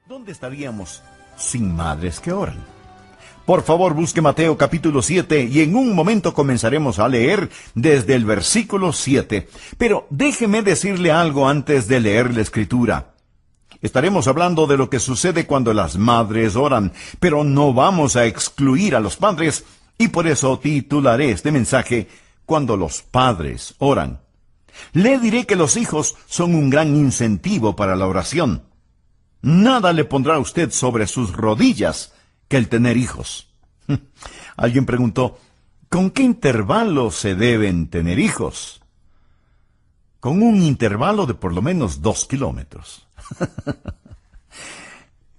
¿Dónde estaríamos sin madres que oran? Por favor, busque Mateo capítulo 7 y en un momento comenzaremos a leer desde el versículo 7. Pero déjeme decirle algo antes de leer la Escritura. Estaremos hablando de lo que sucede cuando las madres oran, pero no vamos a excluir a los padres, y por eso titularé este mensaje Cuando los padres oran. Le diré que los hijos son un gran incentivo para la oración. Nada le pondrá a usted sobre sus rodillas que el tener hijos. Alguien preguntó, ¿con qué intervalo se deben tener hijos? Con un intervalo de por lo menos 2 kilómetros.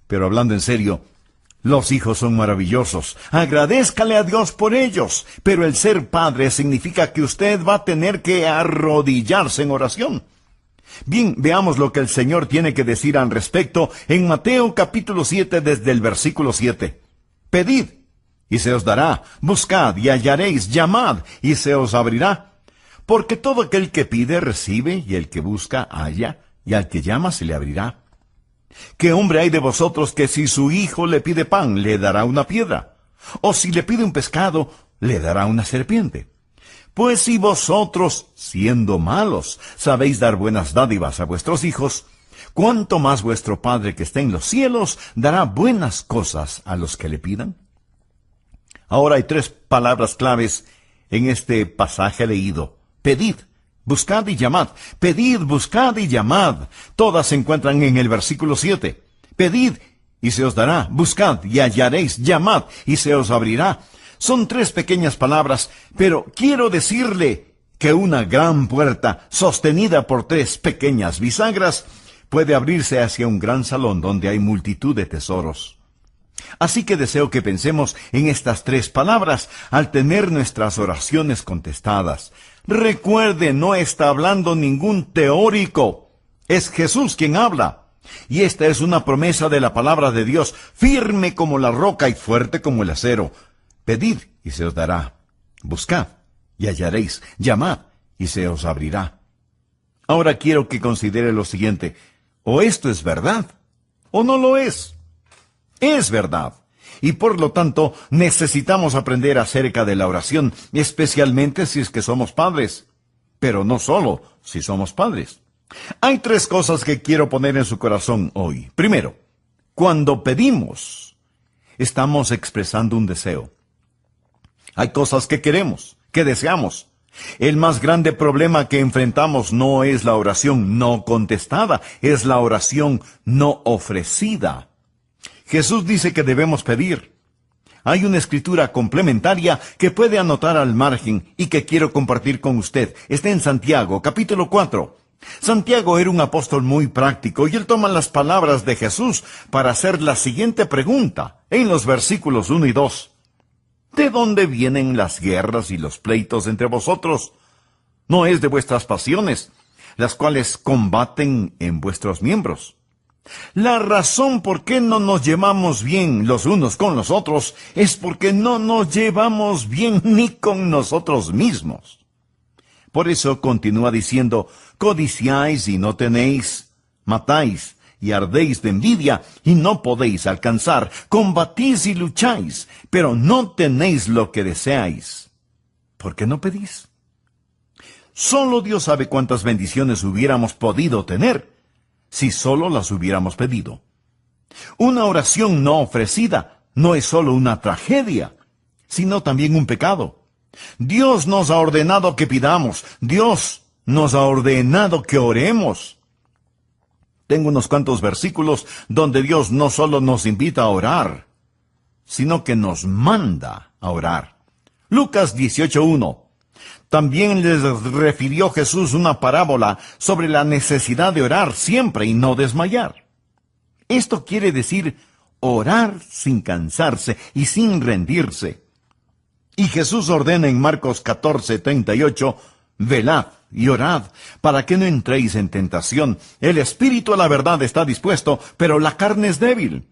Pero hablando en serio, los hijos son maravillosos. Agradézcale a Dios por ellos. Pero el ser padre significa que usted va a tener que arrodillarse en oración. Bien, veamos lo que el Señor tiene que decir al respecto en Mateo capítulo 7 desde el versículo 7. Pedid, y se os dará. Buscad, y hallaréis. Llamad, y se os abrirá. Porque todo aquel que pide, recibe, y el que busca, halla, y al que llama, se le abrirá. ¿Qué hombre hay de vosotros que si su hijo le pide pan, le dará una piedra? ¿O si le pide un pescado, le dará una serpiente? Pues si vosotros, siendo malos, sabéis dar buenas dádivas a vuestros hijos, ¿cuánto más vuestro Padre que está en los cielos dará buenas cosas a los que le pidan? Ahora hay 3 palabras claves en este pasaje leído. Pedid, buscad y llamad. Pedid, buscad y llamad. Todas se encuentran en el versículo 7. Pedid y se os dará. Buscad y hallaréis. Llamad y se os abrirá. Son 3 pequeñas palabras, pero quiero decirle que una gran puerta, sostenida por 3 pequeñas bisagras, puede abrirse hacia un gran salón donde hay multitud de tesoros. Así que deseo que pensemos en estas 3 palabras al tener nuestras oraciones contestadas. Recuerde, no está hablando ningún teórico. Es Jesús quien habla. Y esta es una promesa de la palabra de Dios, firme como la roca y fuerte como el acero. Pedid y se os dará. Buscad y hallaréis. Llamad y se os abrirá. Ahora quiero que considere lo siguiente. O esto es verdad, o no lo es. Es verdad. Y por lo tanto, necesitamos aprender acerca de la oración, especialmente si es que somos padres. Pero no solo si somos padres. Hay 3 cosas que quiero poner en su corazón hoy. Primero, cuando pedimos, estamos expresando un deseo. Hay cosas que queremos, que deseamos. El más grande problema que enfrentamos no es la oración no contestada, es la oración no ofrecida. Jesús dice que debemos pedir. Hay una escritura complementaria que puede anotar al margen y que quiero compartir con usted. Está en Santiago, capítulo 4. Santiago era un apóstol muy práctico y él toma las palabras de Jesús para hacer la siguiente pregunta en los versículos 1 y 2. ¿De dónde vienen las guerras y los pleitos entre vosotros? ¿No es de vuestras pasiones, las cuales combaten en vuestros miembros? La razón por qué no nos llevamos bien los unos con los otros es porque no nos llevamos bien ni con nosotros mismos. Por eso continúa diciendo, codiciáis y no tenéis, matáis y ardéis de envidia y no podéis alcanzar, combatís y lucháis, pero no tenéis lo que deseáis. ¿Por qué no pedís? Solo Dios sabe cuántas bendiciones hubiéramos podido tener si solo las hubiéramos pedido. Una oración no ofrecida no es solo una tragedia, sino también un pecado. Dios nos ha ordenado que pidamos. Dios nos ha ordenado que oremos. Tengo unos cuantos versículos donde Dios no solo nos invita a orar, sino que nos manda a orar. Lucas 18:1. También les refirió Jesús una parábola sobre la necesidad de orar siempre y no desmayar. Esto quiere decir orar sin cansarse y sin rendirse. Y Jesús ordena en Marcos 14:38, velad y orad, para que no entréis en tentación. El espíritu a la verdad está dispuesto, pero la carne es débil.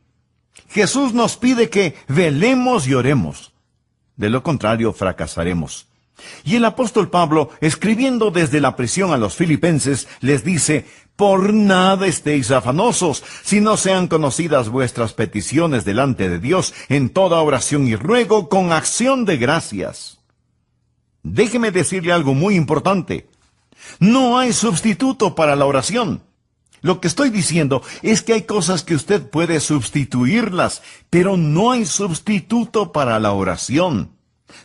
Jesús nos pide que velemos y oremos. De lo contrario, fracasaremos. Y el apóstol Pablo, escribiendo desde la prisión a los filipenses, les dice: por nada estéis afanosos, si no sean conocidas vuestras peticiones delante de Dios en toda oración y ruego con acción de gracias. Déjeme decirle algo muy importante. No hay sustituto para la oración. Lo que estoy diciendo es que hay cosas que usted puede sustituirlas, pero no hay sustituto para la oración.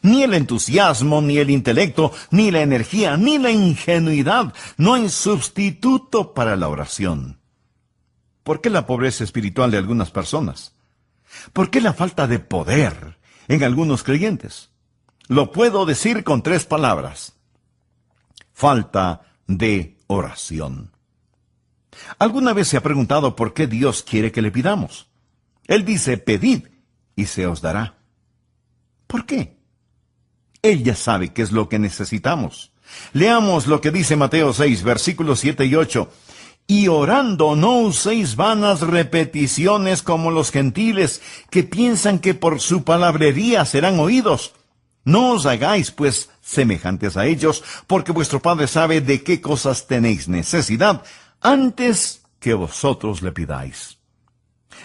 Ni el entusiasmo, ni el intelecto, ni la energía, ni la ingenuidad. No hay sustituto para la oración. ¿Por qué la pobreza espiritual de algunas personas? ¿Por qué la falta de poder en algunos creyentes? Lo puedo decir con 3 palabras. Falta de oración. ¿Alguna vez se ha preguntado por qué Dios quiere que le pidamos? Él dice: pedid y se os dará. ¿Por qué? Él ya sabe qué es lo que necesitamos. Leamos lo que dice Mateo 6, versículos 7 y 8. Y orando no uséis vanas repeticiones como los gentiles, que piensan que por su palabrería serán oídos. No os hagáis, pues, semejantes a ellos, porque vuestro Padre sabe de qué cosas tenéis necesidad, antes que vosotros le pidáis.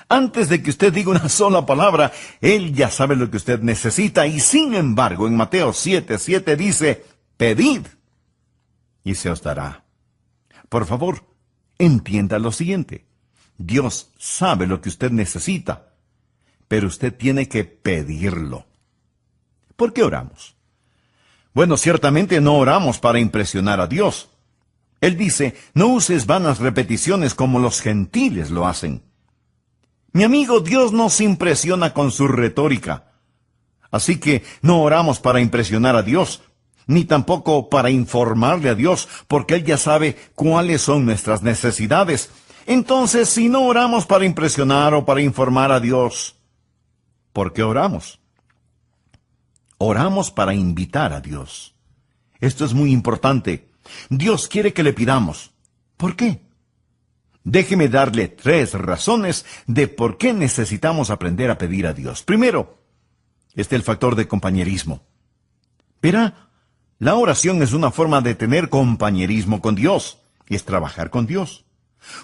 Antes de que usted diga una sola palabra, Él ya sabe lo que usted necesita, y sin embargo, en Mateo 7:7 dice: pedid, y se os dará. Por favor, entienda lo siguiente. Dios sabe lo que usted necesita, pero usted tiene que pedirlo. ¿Por qué oramos? Bueno, ciertamente no oramos para impresionar a Dios. Él dice: no uses vanas repeticiones como los gentiles lo hacen. Mi amigo, Dios no se impresiona con su retórica. Así que no oramos para impresionar a Dios, ni tampoco para informarle a Dios, porque Él ya sabe cuáles son nuestras necesidades. Entonces, si no oramos para impresionar o para informar a Dios, ¿por qué oramos? Oramos para invitar a Dios. Esto es muy importante. Dios quiere que le pidamos. ¿Por qué? Déjeme darle 3 razones de por qué necesitamos aprender a pedir a Dios. Primero, está el factor de compañerismo. Verá, la oración es una forma de tener compañerismo con Dios, es trabajar con Dios.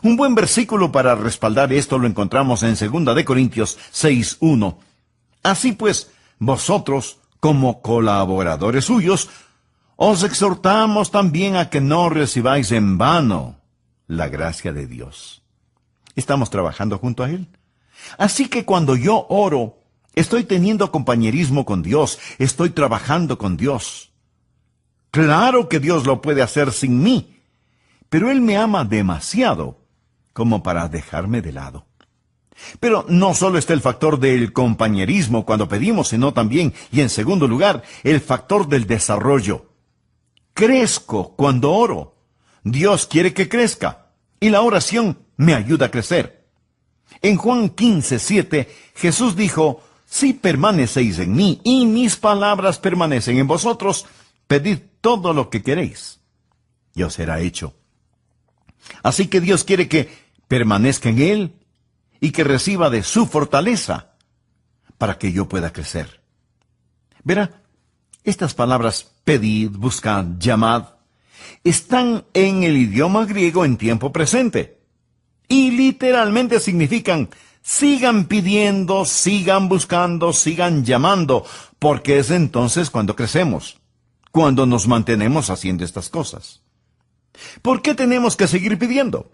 Un buen versículo para respaldar esto lo encontramos en 2 de Corintios 6:1. Así pues, vosotros, como colaboradores suyos, os exhortamos también a que no recibáis en vano la gracia de Dios. Estamos trabajando junto a Él. Así que cuando yo oro, estoy teniendo compañerismo con Dios, estoy trabajando con Dios. Claro que Dios lo puede hacer sin mí, pero Él me ama demasiado como para dejarme de lado. Pero no solo está el factor del compañerismo cuando pedimos, sino también, y en segundo lugar, el factor del desarrollo. Crezco cuando oro. Dios quiere que crezca, y la oración me ayuda a crecer. En Juan 15:7, Jesús dijo: si permanecéis en mí, y mis palabras permanecen en vosotros, pedid todo lo que queréis, y os será hecho. Así que Dios quiere que permanezca en Él, y que reciba de su fortaleza, para que yo pueda crecer. Verá, estas palabras, pedid, buscad, llamad, están en el idioma griego en tiempo presente. Y literalmente significan: sigan pidiendo, sigan buscando, sigan llamando, porque es entonces cuando crecemos, cuando nos mantenemos haciendo estas cosas. ¿Por qué tenemos que seguir pidiendo?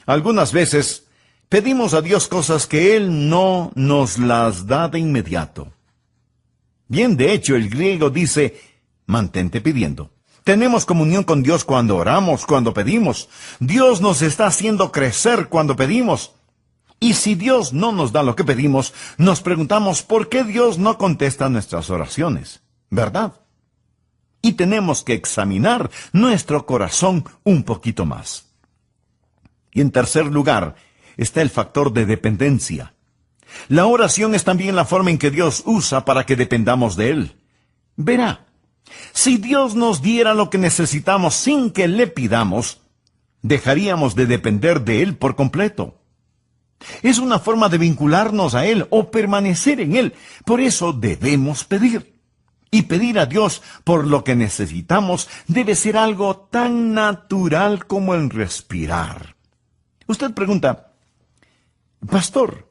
Algunas veces pedimos a Dios cosas que Él no nos las da de inmediato. Bien, de hecho, el griego dice: mantente pidiendo. Tenemos comunión con Dios cuando oramos, cuando pedimos. Dios nos está haciendo crecer cuando pedimos. Y si Dios no nos da lo que pedimos, nos preguntamos por qué Dios no contesta nuestras oraciones, ¿verdad? Y tenemos que examinar nuestro corazón un poquito más. Y en tercer lugar, está el factor de dependencia. La oración es también la forma en que Dios usa para que dependamos de Él. Verá, si Dios nos diera lo que necesitamos sin que le pidamos, dejaríamos de depender de Él por completo. Es una forma de vincularnos a Él o permanecer en Él. Por eso debemos pedir. Y pedir a Dios por lo que necesitamos debe ser algo tan natural como el respirar. Usted pregunta, Pastor,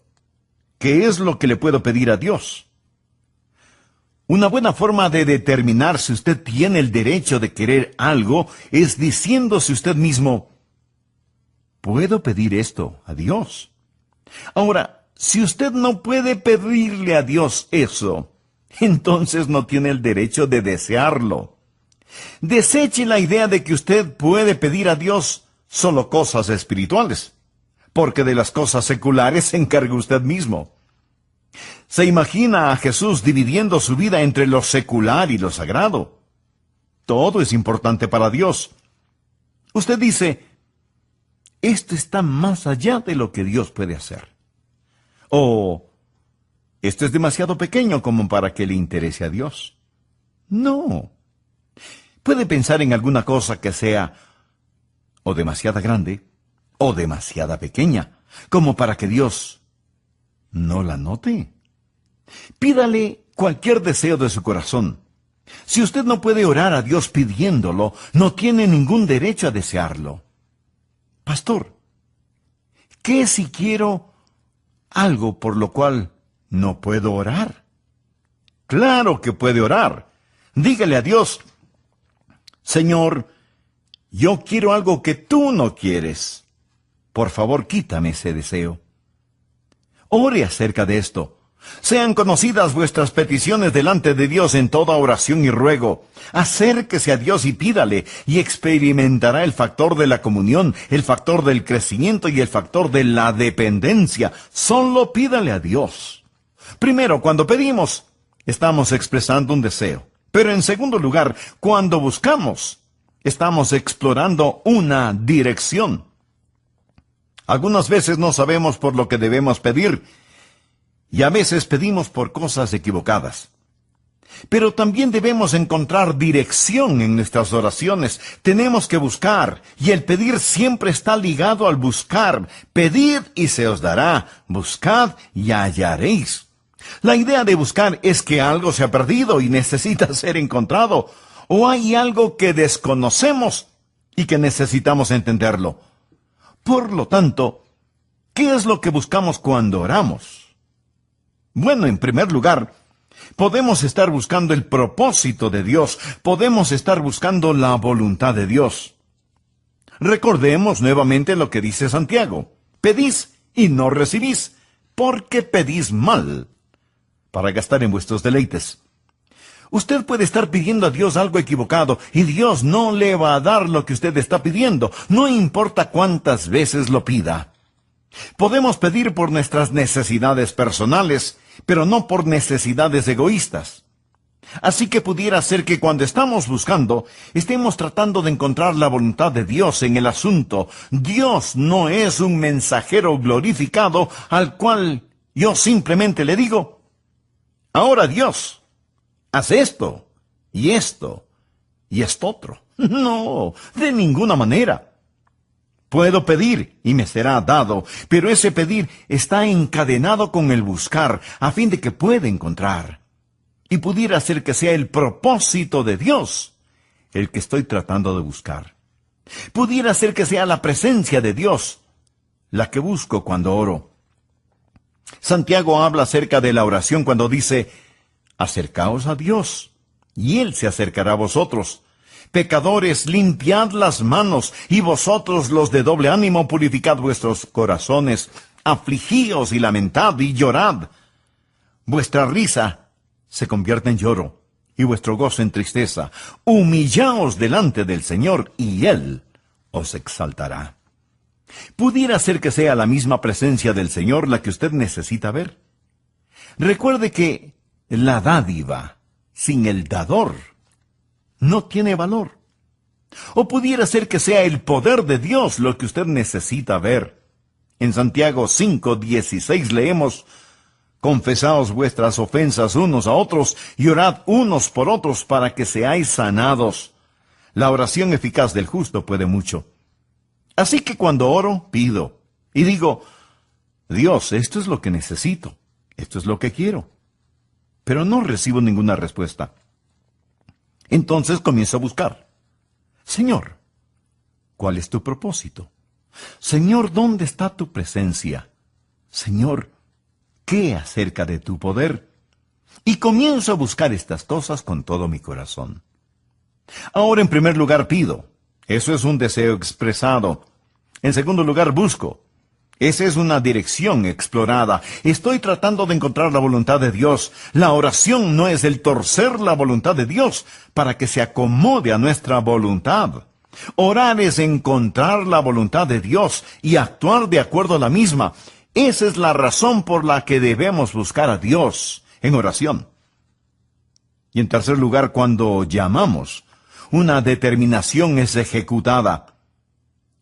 ¿qué es lo que le puedo pedir a Dios? Una buena forma de determinar si usted tiene el derecho de querer algo es diciéndose usted mismo, ¿puedo pedir esto a Dios? Ahora, si usted no puede pedirle a Dios eso, entonces no tiene el derecho de desearlo. Deseche la idea de que usted puede pedir a Dios solo cosas espirituales, porque de las cosas seculares se encarga usted mismo. Se imagina a Jesús dividiendo su vida entre lo secular y lo sagrado. Todo es importante para Dios. Usted dice, esto está más allá de lo que Dios puede hacer. O, esto es demasiado pequeño como para que le interese a Dios. No. Puede pensar en alguna cosa que sea o demasiada grande o demasiada pequeña, como para que Dios no la note. Pídale cualquier deseo de su corazón. Si usted no puede orar a Dios pidiéndolo, no tiene ningún derecho a desearlo. Pastor, ¿qué si quiero algo por lo cual no puedo orar? Claro que puede orar. Dígale a Dios, Señor, yo quiero algo que tú no quieres. Por favor, quítame ese deseo. Ore acerca de esto. Sean conocidas vuestras peticiones delante de Dios en toda oración y ruego. Acérquese a Dios y pídale, y experimentará el factor de la comunión, el factor del crecimiento y el factor de la dependencia. Solo pídale a Dios. Primero, cuando pedimos, estamos expresando un deseo. Pero en segundo lugar, cuando buscamos, estamos explorando una dirección. Algunas veces no sabemos por lo que debemos pedir, y a veces pedimos por cosas equivocadas. Pero también debemos encontrar dirección en nuestras oraciones. Tenemos que buscar, y el pedir siempre está ligado al buscar. Pedid y se os dará. Buscad y hallaréis. La idea de buscar es que algo se ha perdido y necesita ser encontrado, o hay algo que desconocemos y que necesitamos entenderlo. Por lo tanto, ¿qué es lo que buscamos cuando oramos? Bueno, en primer lugar, podemos estar buscando el propósito de Dios, podemos estar buscando la voluntad de Dios. Recordemos nuevamente lo que dice Santiago. Pedís y no recibís, porque pedís mal, para gastar en vuestros deleites. Usted puede estar pidiendo a Dios algo equivocado, y Dios no le va a dar lo que usted está pidiendo, no importa cuántas veces lo pida. Podemos pedir por nuestras necesidades personales, pero no por necesidades egoístas. Así que pudiera ser que cuando estamos buscando, estemos tratando de encontrar la voluntad de Dios en el asunto. Dios no es un mensajero glorificado al cual yo simplemente le digo, ahora Dios, haz esto, y esto, y esto otro. No, de ninguna manera. Puedo pedir y me será dado, pero ese pedir está encadenado con el buscar, a fin de que pueda encontrar. Y pudiera ser que sea el propósito de Dios el que estoy tratando de buscar. Pudiera ser que sea la presencia de Dios la que busco cuando oro. Santiago habla acerca de la oración cuando dice, acercaos a Dios, y Él se acercará a vosotros. Pecadores, limpiad las manos, y vosotros los de doble ánimo purificad vuestros corazones. Afligíos y lamentad y llorad. Vuestra risa se convierte en lloro, y vuestro gozo en tristeza. Humillaos delante del Señor, y Él os exaltará. Pudiera ser que sea la misma presencia del Señor la que usted necesita ver. Recuerde que la dádiva sin el dador no tiene valor. O pudiera ser que sea el poder de Dios lo que usted necesita ver. En Santiago 5:16 leemos, confesaos vuestras ofensas unos a otros y orad unos por otros para que seáis sanados. La oración eficaz del justo puede mucho. Así que cuando oro, pido y digo, Dios, esto es lo que necesito, esto es lo que quiero. Pero no recibo ninguna respuesta. Entonces comienza a buscar. Señor, ¿cuál es tu propósito? Señor, ¿dónde está tu presencia? Señor, ¿qué acerca de tu poder? Y comienzo a buscar estas cosas con todo mi corazón. Ahora, en primer lugar, pido. Eso es un deseo expresado. En segundo lugar, busco. Esa es una dirección explorada. Estoy tratando de encontrar la voluntad de Dios. La oración no es el torcer la voluntad de Dios para que se acomode a nuestra voluntad. Orar es encontrar la voluntad de Dios y actuar de acuerdo a la misma. Esa es la razón por la que debemos buscar a Dios en oración. Y en tercer lugar, cuando llamamos, una determinación es ejecutada.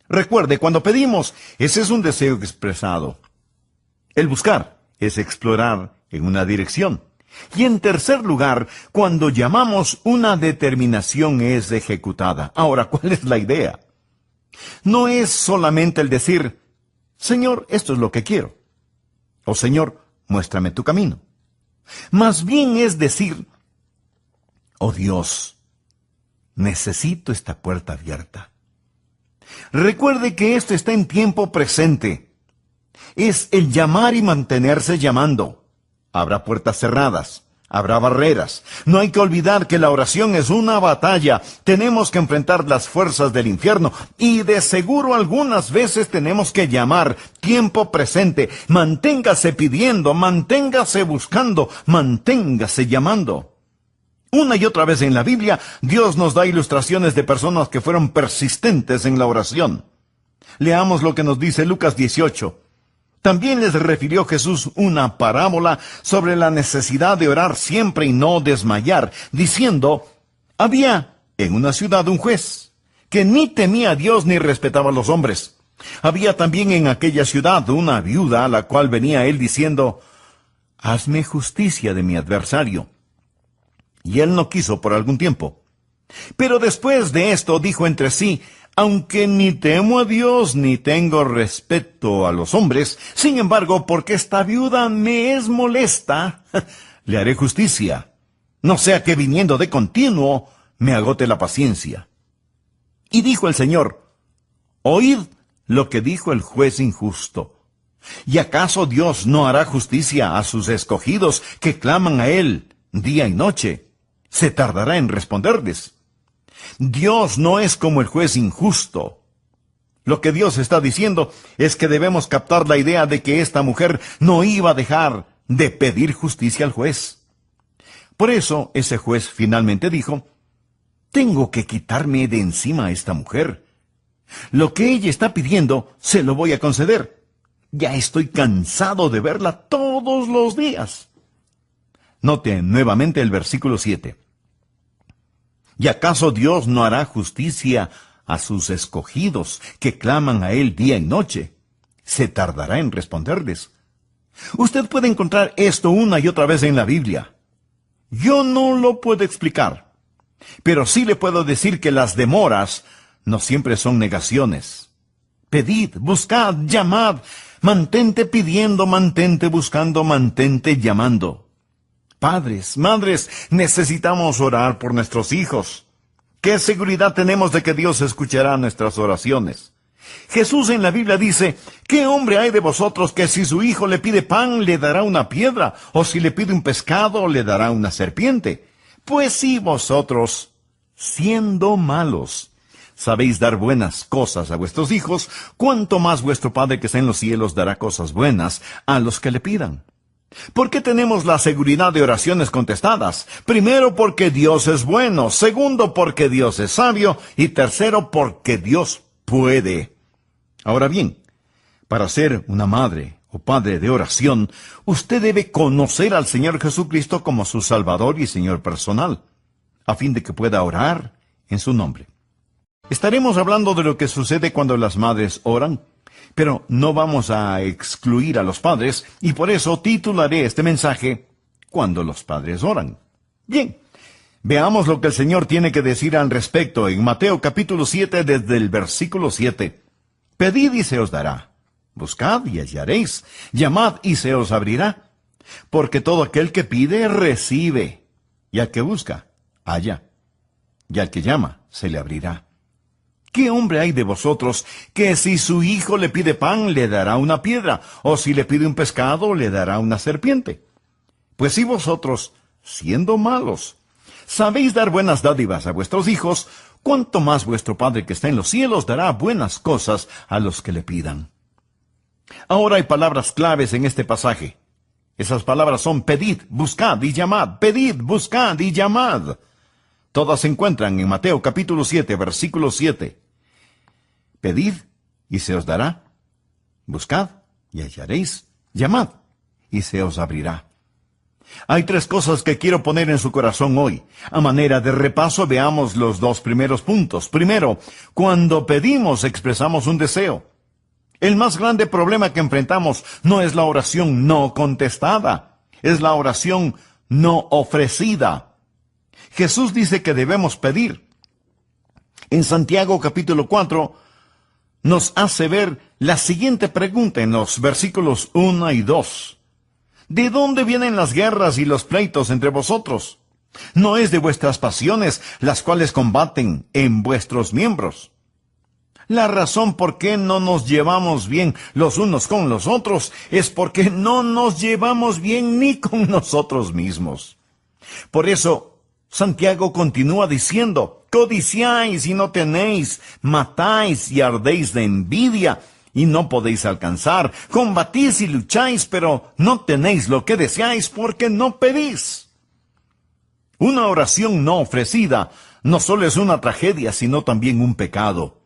Recuerde, cuando pedimos, ese es un deseo expresado. El buscar es explorar en una dirección. Y en tercer lugar, cuando llamamos, una determinación es ejecutada. Ahora, ¿cuál es la idea? No es solamente el decir, Señor, esto es lo que quiero. O Señor, muéstrame tu camino. Más bien es decir, oh Dios, necesito esta puerta abierta. Recuerde que esto está en tiempo presente. Es el llamar y mantenerse llamando. Habrá puertas cerradas, habrá barreras. No hay que olvidar que la oración es una batalla. Tenemos que enfrentar las fuerzas del infierno y de seguro algunas veces tenemos que llamar. Tiempo presente. Manténgase pidiendo, manténgase buscando, manténgase llamando. Una y otra vez en la Biblia, Dios nos da ilustraciones de personas que fueron persistentes en la oración. Leamos lo que nos dice Lucas 18. También les refirió Jesús una parábola sobre la necesidad de orar siempre y no desmayar, diciendo, había en una ciudad un juez, que ni temía a Dios ni respetaba a los hombres. Había también en aquella ciudad una viuda a la cual venía él diciendo, hazme justicia de mi adversario. Y él no quiso por algún tiempo. Pero después de esto dijo entre sí, aunque ni temo a Dios ni tengo respeto a los hombres, sin embargo, porque esta viuda me es molesta, le haré justicia, no sea que viniendo de continuo me agote la paciencia. Y dijo el Señor, oíd lo que dijo el juez injusto. ¿Y acaso Dios no hará justicia a sus escogidos que claman a Él día y noche? Se tardará en responderles. Dios no es como el juez injusto. Lo que Dios está diciendo es que debemos captar la idea de que esta mujer no iba a dejar de pedir justicia al juez. Por eso ese juez finalmente dijo, tengo que quitarme de encima a esta mujer. Lo que ella está pidiendo se lo voy a conceder. Ya estoy cansado de verla todos los días. Note nuevamente el versículo 7. ¿Y acaso Dios no hará justicia a sus escogidos que claman a Él día y noche? Se tardará en responderles. Usted puede encontrar esto una y otra vez en la Biblia. Yo no lo puedo explicar, pero sí le puedo decir que las demoras no siempre son negaciones. Pedid, buscad, llamad, mantente pidiendo, mantente buscando, mantente llamando. Padres, madres, necesitamos orar por nuestros hijos. ¿Qué seguridad tenemos de que Dios escuchará nuestras oraciones? Jesús en la Biblia dice, ¿qué hombre hay de vosotros que si su hijo le pide pan, le dará una piedra? ¿O si le pide un pescado, le dará una serpiente? Pues si vosotros, siendo malos, sabéis dar buenas cosas a vuestros hijos, ¿cuánto más vuestro Padre que está en los cielos dará cosas buenas a los que le pidan? ¿Por qué tenemos la seguridad de oraciones contestadas? Primero, porque Dios es bueno. Segundo, porque Dios es sabio. Y tercero, porque Dios puede. Ahora bien, para ser una madre o padre de oración, usted debe conocer al Señor Jesucristo como su Salvador y Señor personal, a fin de que pueda orar en su nombre. Estaremos hablando de lo que sucede cuando las madres oran, pero no vamos a excluir a los padres, y por eso titularé este mensaje, Cuando los padres oran. Bien, veamos lo que el Señor tiene que decir al respecto en Mateo capítulo 7, desde el versículo 7. Pedid y se os dará, buscad y hallaréis, llamad y se os abrirá, porque todo aquel que pide, recibe, y al que busca, halla, y al que llama se le abrirá. ¿Qué hombre hay de vosotros que si su hijo le pide pan, le dará una piedra, o si le pide un pescado, le dará una serpiente? Pues si vosotros, siendo malos, sabéis dar buenas dádivas a vuestros hijos, cuánto más vuestro Padre que está en los cielos dará buenas cosas a los que le pidan. Ahora hay palabras claves en este pasaje. Esas palabras son pedid, buscad y llamad, pedid, buscad y llamad. Todas se encuentran en Mateo capítulo 7, versículo 7. Pedid y se os dará. Buscad y hallaréis. Llamad y se os abrirá. Hay tres cosas que quiero poner en su corazón hoy. A manera de repaso, veamos los dos primeros puntos. Primero, cuando pedimos expresamos un deseo. El más grande problema que enfrentamos no es la oración no contestada, es la oración no ofrecida. Jesús dice que debemos pedir. En Santiago capítulo 4 nos hace ver la siguiente pregunta en los versículos 1 y 2. ¿De dónde vienen las guerras y los pleitos entre vosotros? ¿No es de vuestras pasiones las cuales combaten en vuestros miembros? La razón por qué no nos llevamos bien los unos con los otros es porque no nos llevamos bien ni con nosotros mismos. Por eso, Santiago continúa diciendo, codiciáis y no tenéis, matáis y ardéis de envidia, y no podéis alcanzar, combatís y lucháis, pero no tenéis lo que deseáis porque no pedís. Una oración no ofrecida no solo es una tragedia, sino también un pecado.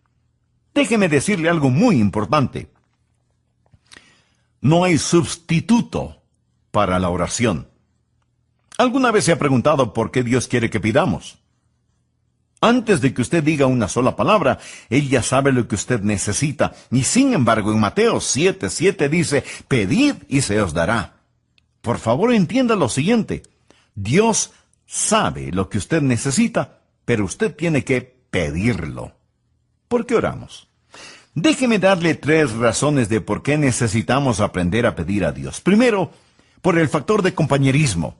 Déjeme decirle algo muy importante. No hay sustituto para la oración. ¿Alguna vez se ha preguntado por qué Dios quiere que pidamos? Antes de que usted diga una sola palabra, Él ya sabe lo que usted necesita. Y sin embargo, en Mateo 7:7 dice, pedid y se os dará. Por favor, entienda lo siguiente. Dios sabe lo que usted necesita, pero usted tiene que pedirlo. ¿Por qué oramos? Déjeme darle 3 razones de por qué necesitamos aprender a pedir a Dios. Primero, por el factor de compañerismo.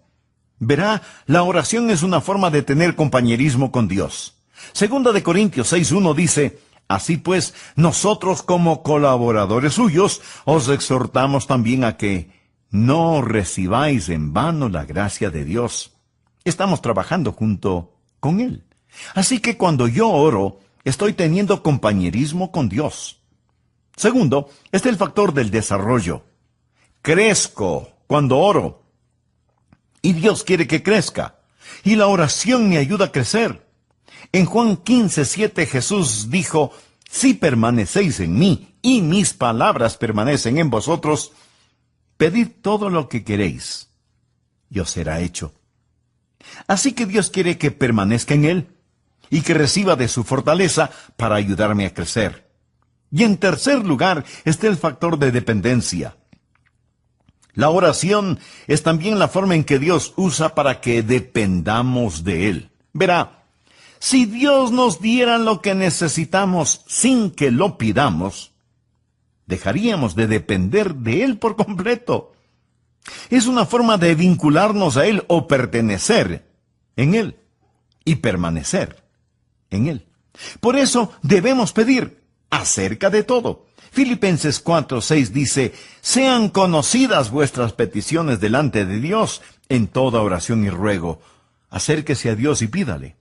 Verá, la oración es una forma de tener compañerismo con Dios. Segunda de Corintios 6:1 dice, así pues, nosotros como colaboradores suyos, os exhortamos también a que no recibáis en vano la gracia de Dios. Estamos trabajando junto con Él. Así que cuando yo oro, estoy teniendo compañerismo con Dios. Segundo, está el factor del desarrollo. Crezco cuando oro. Y Dios quiere que crezca. Y la oración me ayuda a crecer. En Juan 15:7 Jesús dijo, si permanecéis en mí y mis palabras permanecen en vosotros, pedid todo lo que queréis, y os será hecho. Así que Dios quiere que permanezca en Él y que reciba de su fortaleza para ayudarme a crecer. Y en tercer lugar está el factor de dependencia. La oración es también la forma en que Dios usa para que dependamos de Él. Verá, si Dios nos diera lo que necesitamos sin que lo pidamos, dejaríamos de depender de Él por completo. Es una forma de vincularnos a Él o pertenecer en Él y permanecer en Él. Por eso debemos pedir acerca de todo. Filipenses 4:6 dice, sean conocidas vuestras peticiones delante de Dios en toda oración y ruego. Acérquese a Dios y pídale.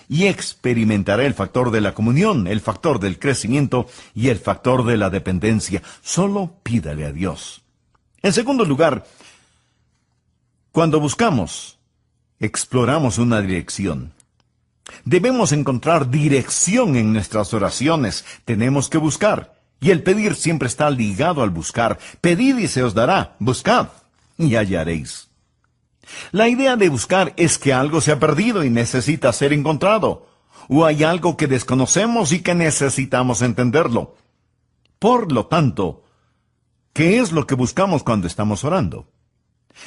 Y experimentará el factor de la comunión, el factor del crecimiento y el factor de la dependencia. Solo pídale a Dios. En segundo lugar, cuando buscamos, exploramos una dirección. Debemos encontrar dirección en nuestras oraciones. Tenemos que buscar. Y el pedir siempre está ligado al buscar. Pedid y se os dará. Buscad y hallaréis. La idea de buscar es que algo se ha perdido y necesita ser encontrado. O hay algo que desconocemos y que necesitamos entenderlo. Por lo tanto, ¿qué es lo que buscamos cuando estamos orando?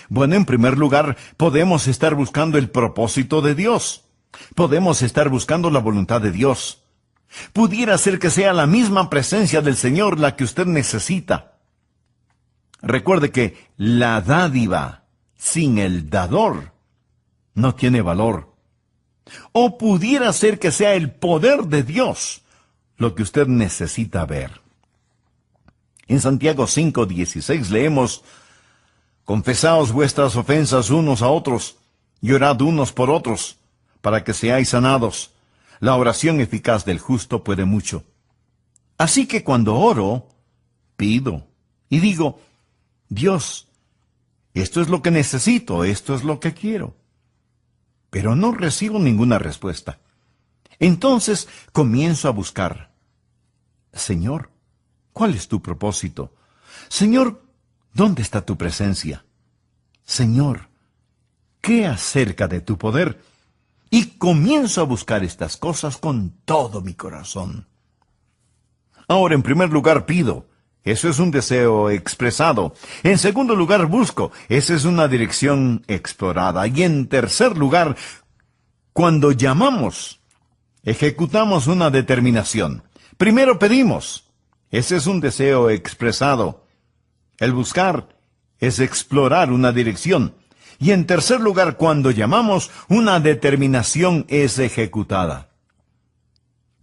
Bueno, en primer lugar, podemos estar buscando el propósito de Dios. Podemos estar buscando la voluntad de Dios. Pudiera ser que sea la misma presencia del Señor la que usted necesita. Recuerde que la dádiva sin el dador no tiene valor. O pudiera ser que sea el poder de Dios lo que usted necesita ver. En Santiago 5:16 leemos: confesaos vuestras ofensas unos a otros, y orad unos por otros, para que seáis sanados. La oración eficaz del justo puede mucho. Así que cuando oro, pido y digo: Dios, esto es lo que necesito, esto es lo que quiero. Pero no recibo ninguna respuesta. Entonces comienzo a buscar: Señor, ¿cuál es tu propósito? Señor, ¿dónde está tu presencia? Señor, ¿qué acerca de tu poder? Y comienzo a buscar estas cosas con todo mi corazón. Ahora, en primer lugar, pido. Eso es un deseo expresado. En segundo lugar, busco. Esa es una dirección explorada. Y en tercer lugar, cuando llamamos, ejecutamos una determinación. Primero pedimos. Ese es un deseo expresado. El buscar es explorar una dirección. Y en tercer lugar, cuando llamamos, una determinación es ejecutada.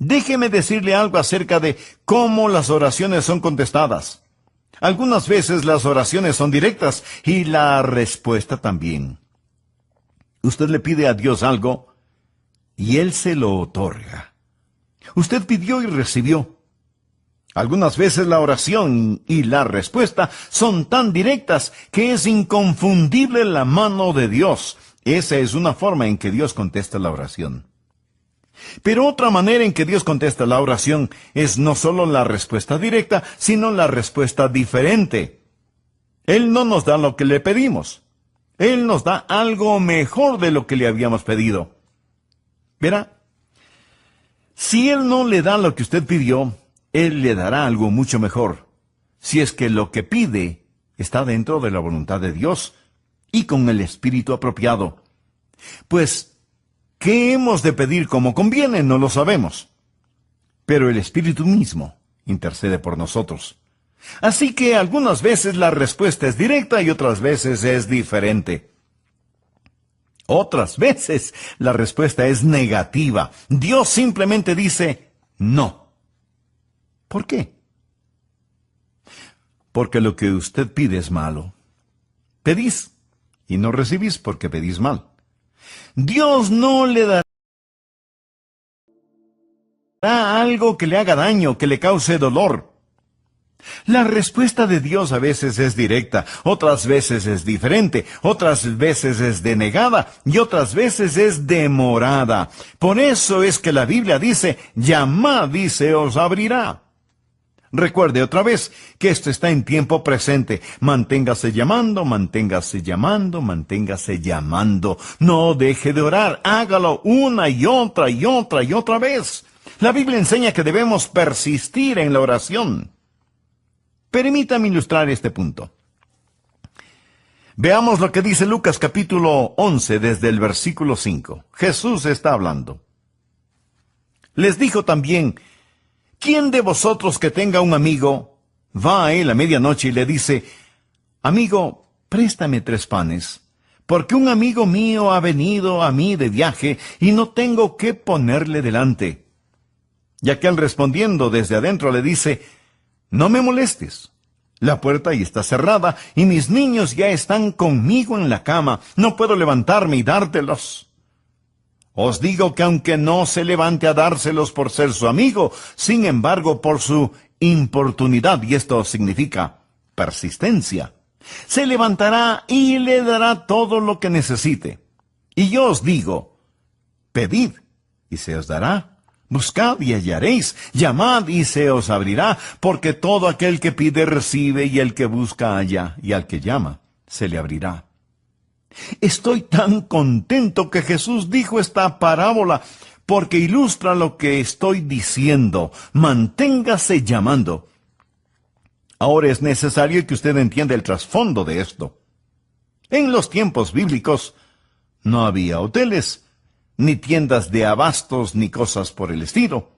Déjeme decirle algo acerca de cómo las oraciones son contestadas. Algunas veces las oraciones son directas y la respuesta también. Usted le pide a Dios algo y Él se lo otorga. Usted pidió y recibió. Algunas veces la oración y la respuesta son tan directas que es inconfundible la mano de Dios. Esa es una forma en que Dios contesta la oración. Pero otra manera en que Dios contesta la oración es no solo la respuesta directa, sino la respuesta diferente. Él no nos da lo que le pedimos. Él nos da algo mejor de lo que le habíamos pedido. Verá, si Él no le da lo que usted pidió, Él le dará algo mucho mejor, si es que lo que pide está dentro de la voluntad de Dios y con el espíritu apropiado. Pues, ¿qué hemos de pedir como conviene? No lo sabemos. Pero el Espíritu mismo intercede por nosotros. Así que algunas veces la respuesta es directa y otras veces es diferente. Otras veces la respuesta es negativa. Dios simplemente dice no. ¿Por qué? Porque lo que usted pide es malo. Pedís y no recibís porque pedís mal. Dios no le dará algo que le haga daño, que le cause dolor. La respuesta de Dios a veces es directa, otras veces es diferente, otras veces es denegada y otras veces es demorada. Por eso es que la Biblia dice: llamad y se os abrirá. Recuerde otra vez que esto está en tiempo presente. Manténgase llamando, manténgase llamando, manténgase llamando. No deje de orar, hágalo una y otra y otra y otra vez. La Biblia enseña que debemos persistir en la oración. Permítame ilustrar este punto. Veamos lo que dice Lucas capítulo 11 desde el versículo 5. Jesús está hablando. Les dijo también: ¿quién de vosotros que tenga un amigo va a él a medianoche y le dice: amigo, préstame 3 panes, porque un amigo mío ha venido a mí de viaje y no tengo qué ponerle delante? Y aquel respondiendo desde adentro le dice: no me molestes, la puerta ya está cerrada y mis niños ya están conmigo en la cama, no puedo levantarme y dártelos. Os digo que aunque no se levante a dárselos por ser su amigo, sin embargo por su importunidad, y esto significa persistencia, se levantará y le dará todo lo que necesite. Y yo os digo: pedid y se os dará, buscad y hallaréis, llamad y se os abrirá, porque todo aquel que pide recibe, y el que busca halla, y al que llama se le abrirá. Estoy tan contento que Jesús dijo esta parábola, porque ilustra lo que estoy diciendo. Manténgase llamando. Ahora es necesario que usted entienda el trasfondo de esto. En los tiempos bíblicos no había hoteles, ni tiendas de abastos, ni cosas por el estilo.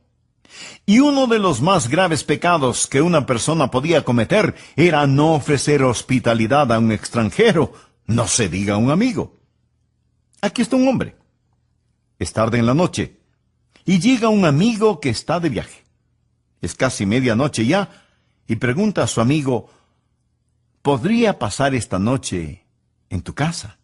Y uno de los más graves pecados que una persona podía cometer era no ofrecer hospitalidad a un extranjero, no se diga a un amigo. Aquí está un hombre. Es tarde en la noche, y llega un amigo que está de viaje. Es casi medianoche ya, y pregunta a su amigo, ¿podría pasar esta noche en tu casa?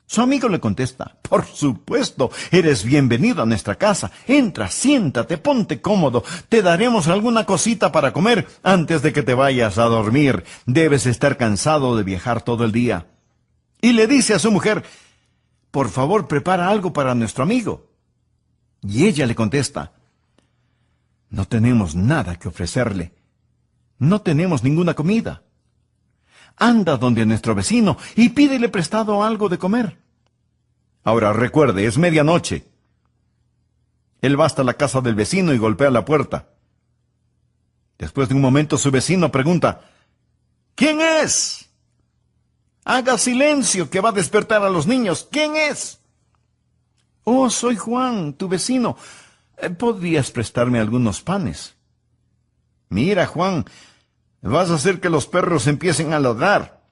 Su amigo le contesta, por supuesto, eres bienvenido a nuestra casa. Entra, siéntate, ponte cómodo. Te daremos alguna cosita para comer antes de que te vayas a dormir. Debes estar cansado de viajar todo el día. Y le dice a su mujer, por favor, prepara algo para nuestro amigo. Y ella le contesta, no tenemos nada que ofrecerle. No tenemos ninguna comida. Anda donde nuestro vecino y pídele prestado algo de comer. Ahora recuerde, es medianoche. Él va hasta la casa del vecino y golpea la puerta. Después de un momento su vecino pregunta, ¿quién es? Haga silencio, que va a despertar a los niños. ¿Quién es? Oh, soy Juan, tu vecino. ¿Podrías prestarme algunos panes? Mira, Juan, vas a hacer que los perros empiecen a ladrar.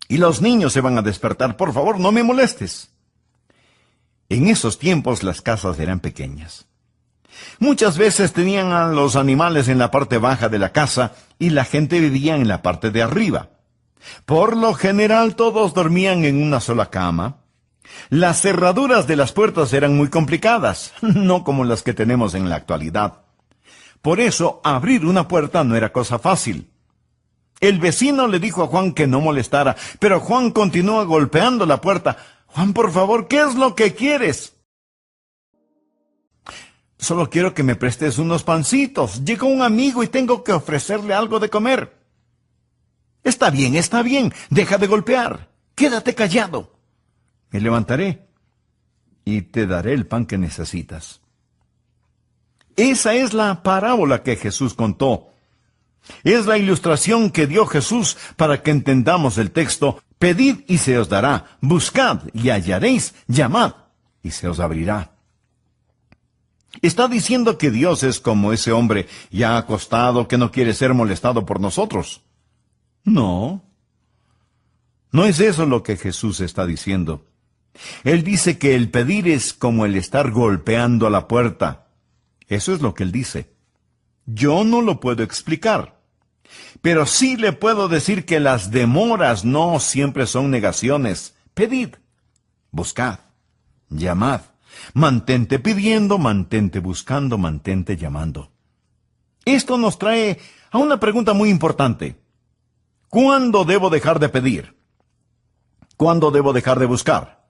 Y los niños se van a despertar. Por favor, no me molestes. En esos tiempos las casas eran pequeñas. Muchas veces tenían a los animales en la parte baja de la casa y la gente vivía en la parte de arriba. Por lo general todos dormían en una sola cama. Las cerraduras de las puertas eran muy complicadas, no como las que tenemos en la actualidad. Por eso, abrir una puerta no era cosa fácil. El vecino le dijo a Juan que no molestara, pero Juan continúa golpeando la puerta. Juan, por favor, ¿qué es lo que quieres? Solo quiero que me prestes unos pancitos. Llegó un amigo y tengo que ofrecerle algo de comer. Está bien, deja de golpear. Quédate callado. Me levantaré y te daré el pan que necesitas. Esa es la parábola que Jesús contó. Es la ilustración que dio Jesús para que entendamos el texto. Pedid y se os dará, buscad y hallaréis, llamad y se os abrirá. ¿Está diciendo que Dios es como ese hombre ya acostado que no quiere ser molestado por nosotros? No. No es eso lo que Jesús está diciendo. Él dice que el pedir es como el estar golpeando a la puerta. Eso es lo que él dice. Yo no lo puedo explicar. Pero sí le puedo decir que las demoras no siempre son negaciones. Pedid, buscad, llamad. Mantente pidiendo, mantente buscando, mantente llamando. Esto nos trae a una pregunta muy importante. ¿Cuándo debo dejar de pedir? ¿Cuándo debo dejar de buscar?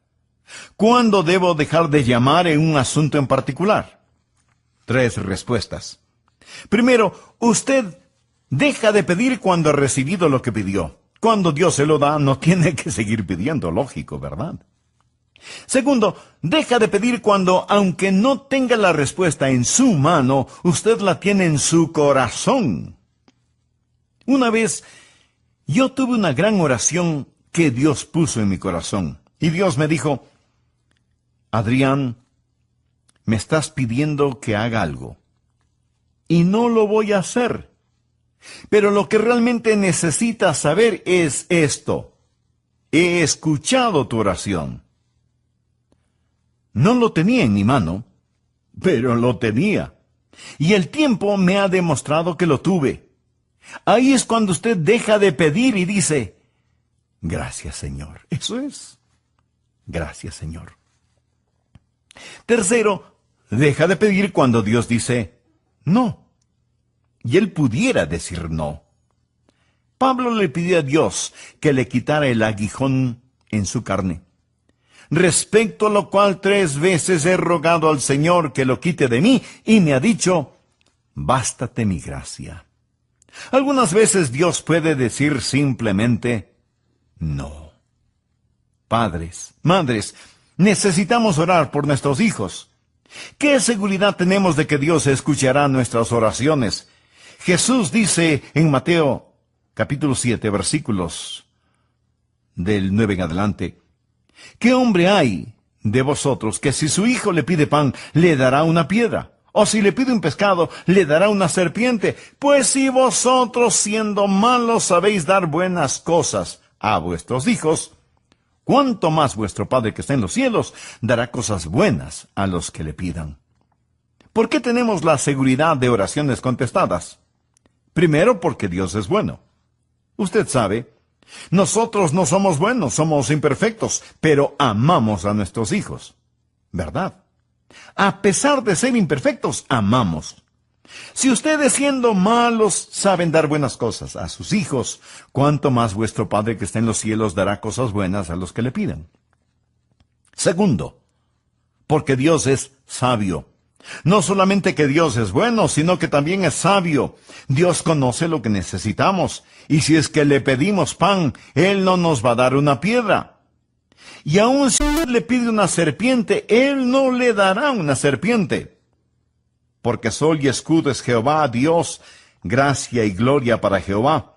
¿Cuándo debo dejar de llamar en un asunto en particular? 3 respuestas. Primero, usted deja de pedir cuando ha recibido lo que pidió. Cuando Dios se lo da, no tiene que seguir pidiendo, lógico, ¿verdad? Segundo, deja de pedir cuando, aunque no tenga la respuesta en su mano, usted la tiene en su corazón. Una vez, yo tuve una gran oración que Dios puso en mi corazón. Y Dios me dijo, Adrián, me estás pidiendo que haga algo. Y no lo voy a hacer. Pero lo que realmente necesitas saber es esto. He escuchado tu oración. No lo tenía en mi mano, pero lo tenía. Y el tiempo me ha demostrado que lo tuve. Ahí es cuando usted deja de pedir y dice, gracias, Señor. Eso es. Gracias, Señor. Tercero, deja de pedir cuando Dios dice, no. Y él pudiera decir no. Pablo le pidió a Dios que le quitara el aguijón en su carne. Respecto a lo cual 3 veces he rogado al Señor que lo quite de mí, y me ha dicho, bástate mi gracia. Algunas veces Dios puede decir simplemente, no. Padres, madres, necesitamos orar por nuestros hijos. ¿Qué seguridad tenemos de que Dios escuchará nuestras oraciones? Jesús dice en Mateo capítulo 7, versículos del 9 en adelante, ¿qué hombre hay de vosotros que si su hijo le pide pan, le dará una piedra? O si le pide un pescado, le dará una serpiente. Pues si vosotros, siendo malos, sabéis dar buenas cosas a vuestros hijos, cuánto más vuestro Padre que está en los cielos dará cosas buenas a los que le pidan. ¿Por qué tenemos la seguridad de oraciones contestadas? Primero, porque Dios es bueno. Usted sabe, nosotros no somos buenos, somos imperfectos, pero amamos a nuestros hijos. ¿Verdad? A pesar de ser imperfectos, amamos. Si ustedes siendo malos saben dar buenas cosas a sus hijos, cuánto más vuestro Padre que está en los cielos dará cosas buenas a los que le pidan. Segundo, porque Dios es sabio. No solamente que Dios es bueno, sino que también es sabio. Dios conoce lo que necesitamos, y si es que le pedimos pan, Él no nos va a dar una piedra. Y aun si le pide una serpiente, Él no le dará una serpiente. Porque sol y escudo es Jehová, Dios, gracia y gloria para Jehová.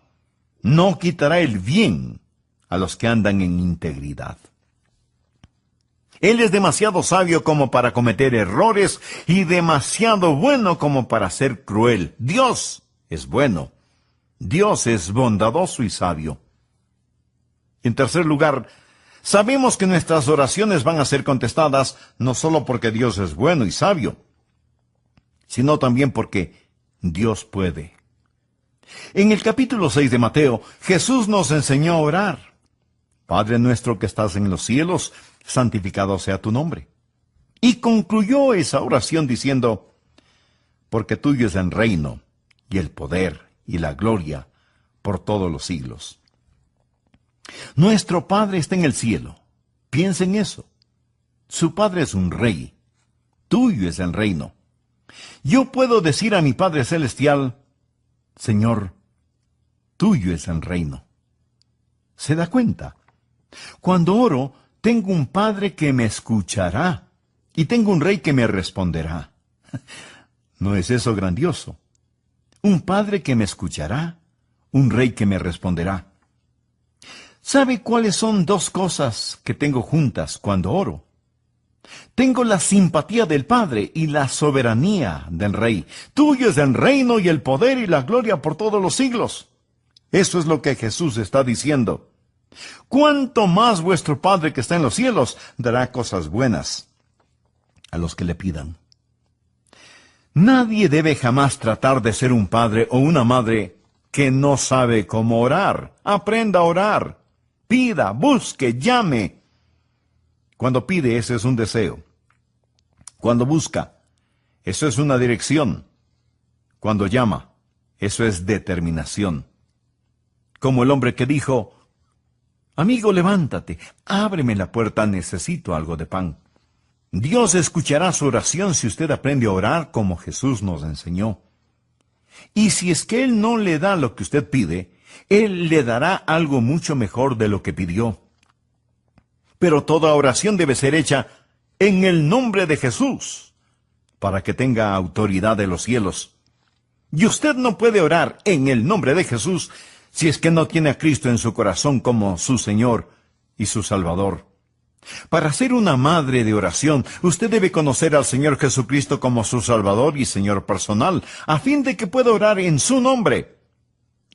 No quitará el bien a los que andan en integridad. Él es demasiado sabio como para cometer errores y demasiado bueno como para ser cruel. Dios es bueno. Dios es bondadoso y sabio. En tercer lugar, sabemos que nuestras oraciones van a ser contestadas no solo porque Dios es bueno y sabio, sino también porque Dios puede. En el capítulo 6 de Mateo, Jesús nos enseñó a orar. Padre nuestro que estás en los cielos, santificado sea tu nombre. Y concluyó esa oración diciendo, porque tuyo es el reino, y el poder, y la gloria, por todos los siglos. Nuestro Padre está en el cielo. Piensa en eso. Su Padre es un rey. Tuyo es el reino. Yo puedo decir a mi Padre Celestial, Señor, tuyo es el reino. ¿Se da cuenta? Cuando oro, tengo un Padre que me escuchará, y tengo un Rey que me responderá. ¿No es eso grandioso? Un Padre que me escuchará, un Rey que me responderá. ¿Sabe cuáles son dos cosas que tengo juntas cuando oro? Tengo la simpatía del Padre y la soberanía del Rey. Tuyo es el reino y el poder y la gloria por todos los siglos. Eso es lo que Jesús está diciendo. ¿Cuánto más vuestro Padre que está en los cielos dará cosas buenas a los que le pidan? Nadie debe jamás tratar de ser un padre o una madre que no sabe cómo orar. Aprenda a orar. Pida, busque, llame. Cuando pide, ese es un deseo. Cuando busca, eso es una dirección. Cuando llama, eso es determinación. Como el hombre que dijo, amigo, levántate, ábreme la puerta, necesito algo de pan. Dios escuchará su oración si usted aprende a orar como Jesús nos enseñó. Y si es que Él no le da lo que usted pide, Él le dará algo mucho mejor de lo que pidió. Pero toda oración debe ser hecha en el nombre de Jesús, para que tenga autoridad de los cielos. Y usted no puede orar en el nombre de Jesús si es que no tiene a Cristo en su corazón como su Señor y su Salvador. Para ser una madre de oración, usted debe conocer al Señor Jesucristo como su Salvador y Señor personal, a fin de que pueda orar en su nombre.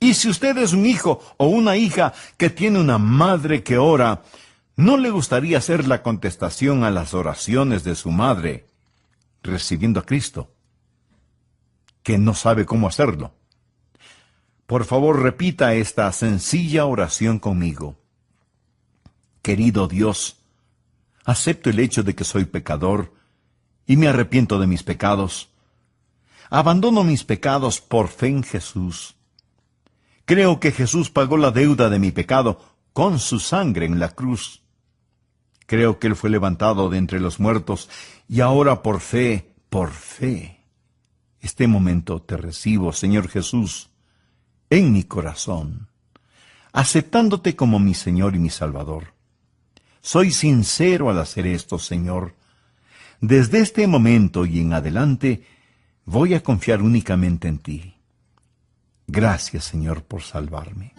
Y si usted es un hijo o una hija que tiene una madre que ora, ¿no le gustaría hacer la contestación a las oraciones de su madre, recibiendo a Cristo, que no sabe cómo hacerlo? Por favor, repita esta sencilla oración conmigo. Querido Dios, acepto el hecho de que soy pecador y me arrepiento de mis pecados. Abandono mis pecados por fe en Jesús. Creo que Jesús pagó la deuda de mi pecado con su sangre en la cruz. Creo que Él fue levantado de entre los muertos y ahora por fe, este momento te recibo, Señor Jesús, en mi corazón, aceptándote como mi Señor y mi Salvador. Soy sincero al hacer esto, Señor. Desde este momento y en adelante, voy a confiar únicamente en ti. Gracias, Señor, por salvarme.